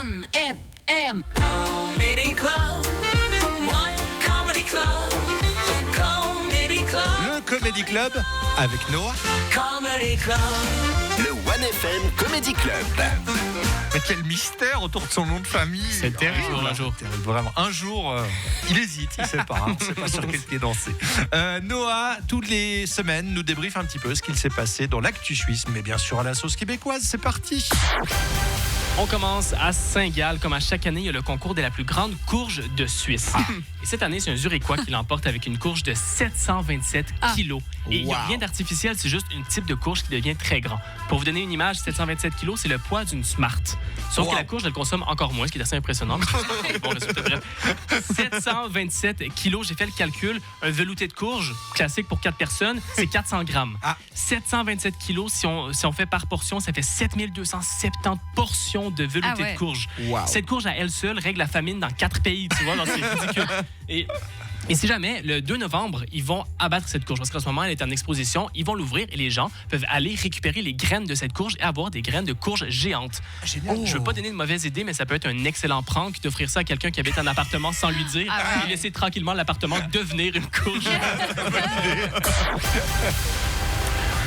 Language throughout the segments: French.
One FM Comedy Club. One Comedy Club. Comedy Club. Le Comedy Club avec Noah. Comedy Club. Le One FM Comedy Club. Mais quel mystère autour de son nom de famille. C'est terrible. Un jour. Terrible, vraiment. Un jour, il hésite, il sait pas. On ne sait pas sur quel pied danser. Noah, toutes les semaines, nous débriefe un petit peu ce qu'il s'est passé dans l'actu suisse, mais bien sûr à la sauce québécoise. C'est parti. On commence à Saint-Gall. Comme à chaque année, il y a le concours de la plus grande courge de Suisse. Et cette année, c'est un Zurichois qui l'emporte avec une courge de 727 kilos. Et il n'y a rien d'artificiel, c'est juste une type de courge qui devient très grand. Pour vous donner une image, 727 kilos, c'est le poids d'une Smart. Sauf que la courge, elle consomme encore moins, ce qui est assez impressionnant. Bon, résultat, bref. 727 kilos, j'ai fait le calcul. Un velouté de courge, classique pour 4 personnes, c'est 400 grammes. 727 kilos, si on fait par portion, ça fait 7270 portions de velouté de courge. Wow. Cette courge, à elle seule, règle la famine dans 4 pays, tu vois, donc c'est ridicule. Et si jamais, le 2 novembre, ils vont abattre cette courge, parce qu'en ce moment, elle est en exposition, ils vont l'ouvrir et les gens peuvent aller récupérer les graines de cette courge et avoir des graines de courge géantes. Génial. Je veux pas donner de mauvaise idée, mais ça peut être un excellent prank d'offrir ça à quelqu'un qui habite un appartement sans lui dire et laisser tranquillement l'appartement devenir une courge.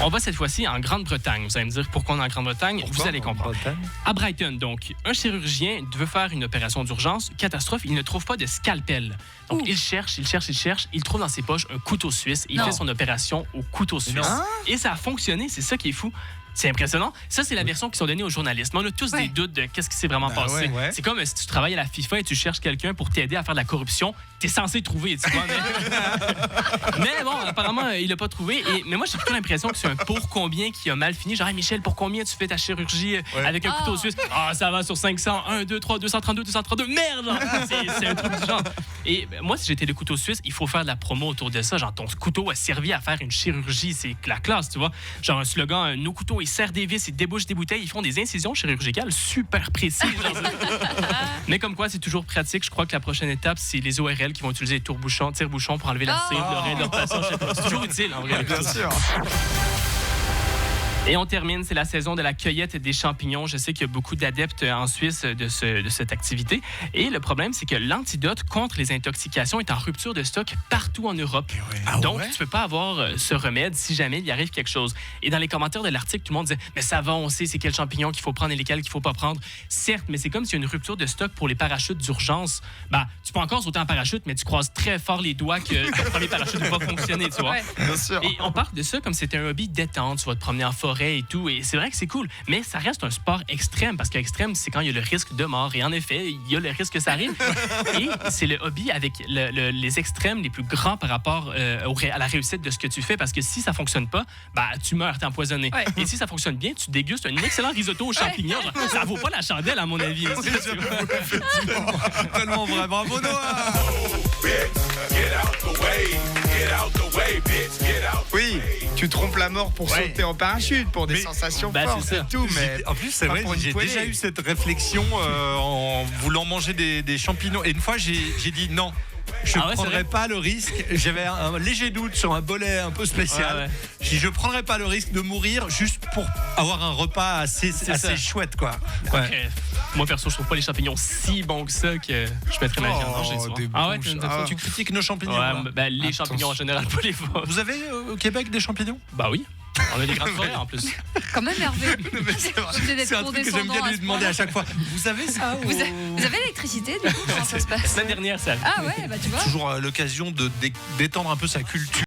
On va cette fois-ci en Grande-Bretagne. Vous allez me dire pourquoi on est en Grande-Bretagne. Vous allez comprendre. À Brighton, donc, un chirurgien veut faire une opération d'urgence. Catastrophe, il ne trouve pas de scalpel. Donc, il cherche. Il trouve dans ses poches un couteau suisse. Il fait son opération au couteau suisse. Et ça a fonctionné, c'est ça qui est fou. C'est impressionnant. Ça, c'est la version qui sont données aux journalistes. Mais on a tous des doutes de qu'est-ce qui s'est vraiment passé. C'est comme si tu travailles à la FIFA et tu cherches quelqu'un pour t'aider à faire de la corruption. T'es censé trouver, tu vois. Mais bon, apparemment, il l'a pas trouvé. Mais moi, j'ai plutôt l'impression que c'est un pour combien qui a mal fini. Genre, hey, Michel, pour combien tu fais ta chirurgie avec un couteau suisse? Ça va sur 500, 1, 2, 3, 232, 232. Merde! C'est un truc du genre. Et moi, si j'étais le couteau suisse, il faut faire de la promo autour de ça. Genre, ton couteau a servi à faire une chirurgie. C'est la classe, tu vois. Genre, un slogan, nos couteaux, ils serrent des vis, ils débouchent des bouteilles, ils font des incisions chirurgicales super précises. Mais comme quoi, c'est toujours pratique. Je crois que la prochaine étape, c'est les ORL qui vont utiliser les tire-bouchons pour enlever la cire de l'oreille de leur patient. C'est toujours utile, en vrai. Bien sûr. Et on termine, c'est la saison de la cueillette des champignons. Je sais qu'il y a beaucoup d'adeptes en Suisse de cette activité. Et le problème, c'est que l'antidote contre les intoxications est en rupture de stock partout en Europe. Donc, tu ne peux pas avoir ce remède si jamais il y arrive quelque chose. Et dans les commentaires de l'article, tout le monde disait « Mais ça va, on sait c'est quels champignons qu'il faut prendre et lesquels qu'il ne faut pas prendre. » Certes, mais c'est comme s'il y a une rupture de stock pour les parachutes d'urgence. Tu peux encore sauter en parachute, mais tu croises très fort les doigts que ton premier parachute ne va pas fonctionner, tu vois. Bien sûr. Et on parle de ça comme c'était un hobby détente. Tu vas te promener en forêt et tout, et c'est vrai que c'est cool, mais ça reste un sport extrême, parce qu'extrême, c'est quand il y a le risque de mort, et en effet, il y a le risque que ça arrive, et c'est le hobby avec les extrêmes les plus grands par rapport à la réussite de ce que tu fais, parce que si ça fonctionne pas, tu meurs, t'es empoisonné. Et si ça fonctionne bien, tu dégustes un excellent risotto aux champignons. Ça vaut pas la chandelle, à mon avis. Effectivement. Tellement vrai. Bravo, Noah. Oui, tu trompes la mort pour sauter en parachute, pour des sensations fortes c'est ça. et tout. Mais En plus, c'est vrai, j'ai déjà eu cette réflexion en voulant manger des champignons. Et une fois, j'ai dit non. Je ne prendrais pas le risque. J'avais un léger doute sur un bolet un peu spécial. J'ai dit, je ne prendrais pas le risque de mourir juste pour avoir un repas assez chouette, quoi. Moi, perso, je trouve pas les champignons si bons que ça que je mettrais ma vie en danger. Tu critiques nos champignons. Les champignons en général, pas les fois. Vous avez au Québec des champignons? Bah oui. On a des grandes forêts en plus. Quand même, Hervé. C'est un truc que j'aime bien lui demander à chaque fois. Vous avez ça Vous avez l'électricité, du coup, comment ça se passe? La semaine dernière, ça. Ah ouais, tu vois. Toujours l'occasion de d'étendre un peu sa culture.